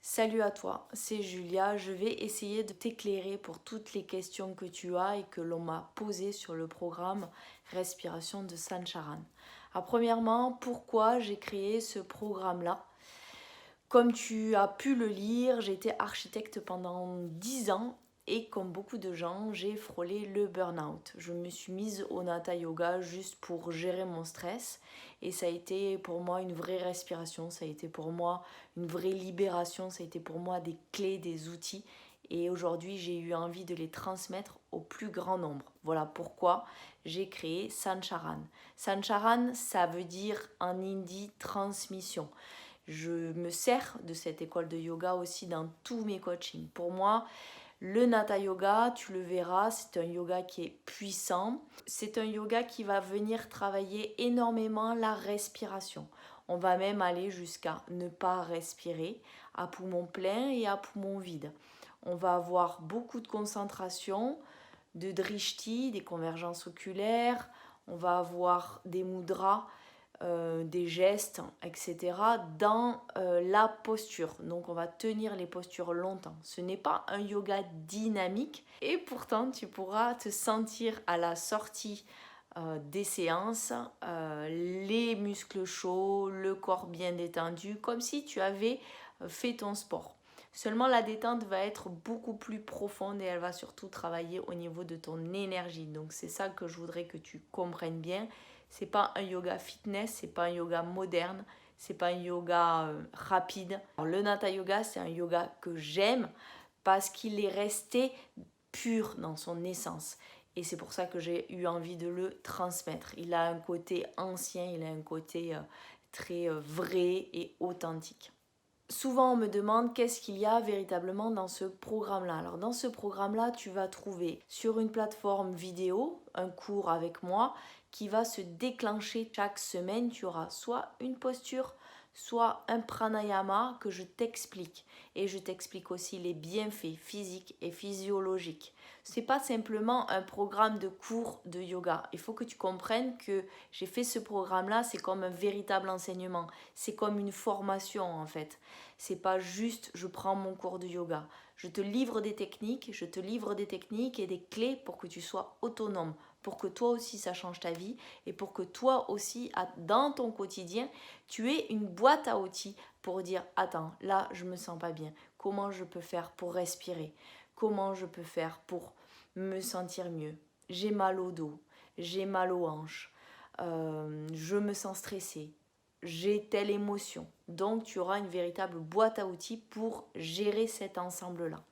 Salut à toi, c'est Julia. Je vais essayer de t'éclairer pour toutes les questions que tu as et que l'on m'a posées sur le programme Respiration de Sancharan. Premièrement, pourquoi j'ai créé ce programme-là? Comme tu as pu le lire, j'ai été architecte pendant 10 ans et comme beaucoup de gens, j'ai frôlé le burn-out. Je me suis mise au Hatha Yoga juste pour gérer mon stress et ça a été pour moi une vraie respiration, ça a été pour moi une vraie libération, ça a été pour moi des clés, des outils et aujourd'hui j'ai eu envie de les transmettre au plus grand nombre. Voilà pourquoi j'ai créé Sancharan. Sancharan, ça veut dire en hindi transmission. Je me sers de cette école de yoga aussi dans tous mes coachings. Pour moi, le Hatha Yoga, tu le verras, c'est un yoga qui est puissant. C'est un yoga qui va venir travailler énormément la respiration. On va même aller jusqu'à ne pas respirer à poumon plein et à poumon vide. On va avoir beaucoup de concentration, de drishti, des convergences oculaires. On va avoir des mudras, des gestes, etc. dans la posture. Donc on va tenir les postures longtemps. Ce n'est pas un yoga dynamique et pourtant tu pourras te sentir à la sortie des séances, les muscles chauds, le corps bien détendu, comme si tu avais fait ton sport. Seulement la détente va être beaucoup plus profonde et elle va surtout travailler au niveau de ton énergie. Donc c'est ça que je voudrais que tu comprennes bien. C'est pas un yoga fitness, c'est pas un yoga moderne, c'est pas un yoga rapide. Alors, le Hatha Yoga, c'est un yoga que j'aime parce qu'il est resté pur dans son essence. Et c'est pour ça que j'ai eu envie de le transmettre. Il a un côté ancien, il a un côté très vrai et authentique. Souvent on me demande qu'est-ce qu'il y a véritablement dans ce programme-là. Alors dans ce programme-là, tu vas trouver sur une plateforme vidéo un cours avec moi qui va se déclencher chaque semaine. Tu auras soit une posture, soit un pranayama que je t'explique. Et je t'explique aussi les bienfaits physiques et physiologiques. C'est pas simplement un programme de cours de yoga. Il faut que tu comprennes que j'ai fait ce programme-là, c'est comme un véritable enseignement. C'est comme une formation en fait. C'est pas juste je prends mon cours de yoga. Je te livre des techniques, je te livre des techniques et des clés pour que tu sois autonome, pour que toi aussi ça change ta vie et pour que toi aussi dans ton quotidien, tu aies une boîte à outils pour dire attends, là je me sens pas bien. Comment je peux faire pour respirer? Comment je peux faire pour me sentir mieux? J'ai mal au dos, j'ai mal aux hanches, je me sens stressée, j'ai telle émotion. Donc tu auras une véritable boîte à outils pour gérer cet ensemble-là.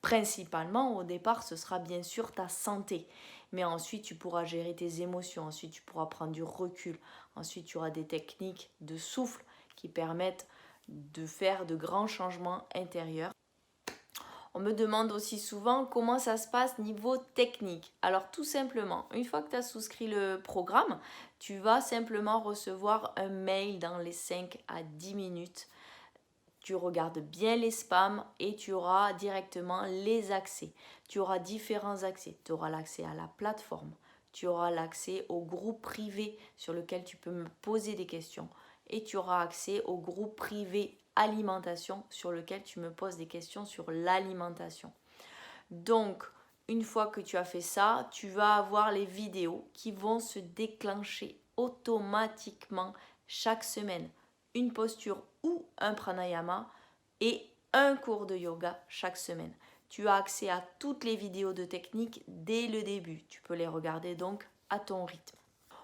Principalement, au départ, ce sera bien sûr ta santé. Mais ensuite, tu pourras gérer tes émotions. Ensuite, tu pourras prendre du recul. Ensuite, tu auras des techniques de souffle qui permettent de faire de grands changements intérieurs. On me demande aussi souvent comment ça se passe niveau technique. Alors tout simplement, une fois que tu as souscrit le programme, tu vas simplement recevoir un mail dans les 5 à 10 minutes. Tu regardes bien les spams et tu auras directement les accès. Tu auras différents accès. Tu auras l'accès à la plateforme. Tu auras l'accès au groupe privé sur lequel tu peux me poser des questions. Et tu auras accès au groupe privé alimentation sur lequel tu me poses des questions sur l'alimentation. Donc, une fois que tu as fait ça, tu vas avoir les vidéos qui vont se déclencher automatiquement chaque semaine. Une posture ou un pranayama et un cours de yoga chaque semaine. Tu as accès à toutes les vidéos de technique dès le début. Tu peux les regarder donc à ton rythme.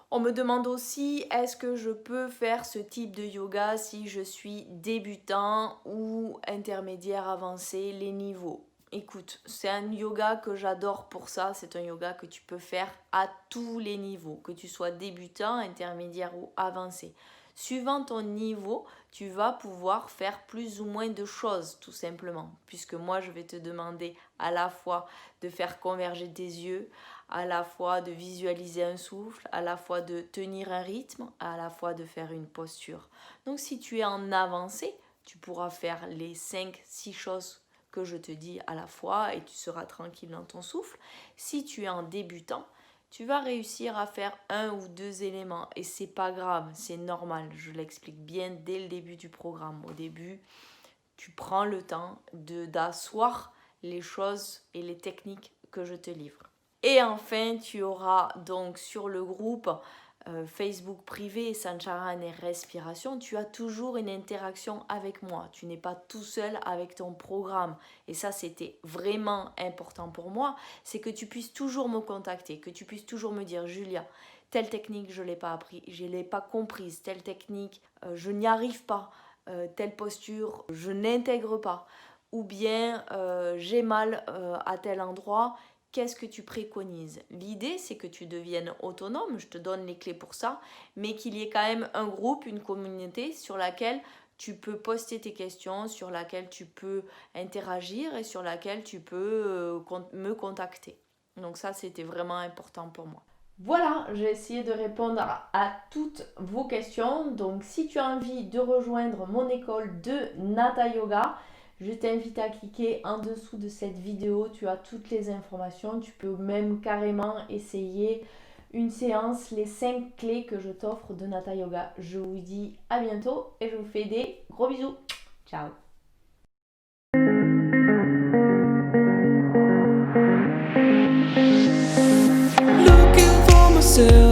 On me demande aussi est-ce que je peux faire ce type de yoga si je suis débutant ou intermédiaire avancé, les niveaux. Écoute, c'est un yoga que j'adore pour ça, c'est un yoga que tu peux faire à tous les niveaux, que tu sois débutant, intermédiaire ou avancé. Suivant ton niveau, tu vas pouvoir faire plus ou moins de choses tout simplement, puisque moi je vais te demander à la fois de faire converger tes yeux, à la fois de visualiser un souffle, à la fois de tenir un rythme, à la fois de faire une posture. Donc si tu es en avancée, tu pourras faire les 5-6 choses que je te dis à la fois et tu seras tranquille dans ton souffle. Si tu es en débutant, tu vas réussir à faire un ou deux éléments et c'est pas grave, c'est normal. Je l'explique bien dès le début du programme. Au début, tu prends le temps d'asseoir les choses et les techniques que je te livre. Et enfin, tu auras donc sur le groupe Facebook privé Sancharan et Respiration, tu as toujours une interaction avec moi. Tu n'es pas tout seul avec ton programme. Et ça, c'était vraiment important pour moi. C'est que tu puisses toujours me contacter, que tu puisses toujours me dire, Julia, telle technique, je ne l'ai pas appris, je ne l'ai pas comprise, telle technique, je n'y arrive pas, telle posture, je n'intègre pas. Ou bien, j'ai mal à tel endroit. Qu'est-ce que tu préconises? L'idée, c'est que tu deviennes autonome, je te donne les clés pour ça, mais qu'il y ait quand même un groupe, une communauté sur laquelle tu peux poster tes questions, sur laquelle tu peux interagir et sur laquelle tu peux me contacter. Donc ça, c'était vraiment important pour moi. Voilà, j'ai essayé de répondre à toutes vos questions. Donc si tu as envie de rejoindre mon école de Nata Yoga, je t'invite à cliquer en dessous de cette vidéo, tu as toutes les informations. Tu peux même carrément essayer une séance, les 5 clés que je t'offre de Nata Yoga. Je vous dis à bientôt et je vous fais des gros bisous. Ciao. Looking for myself.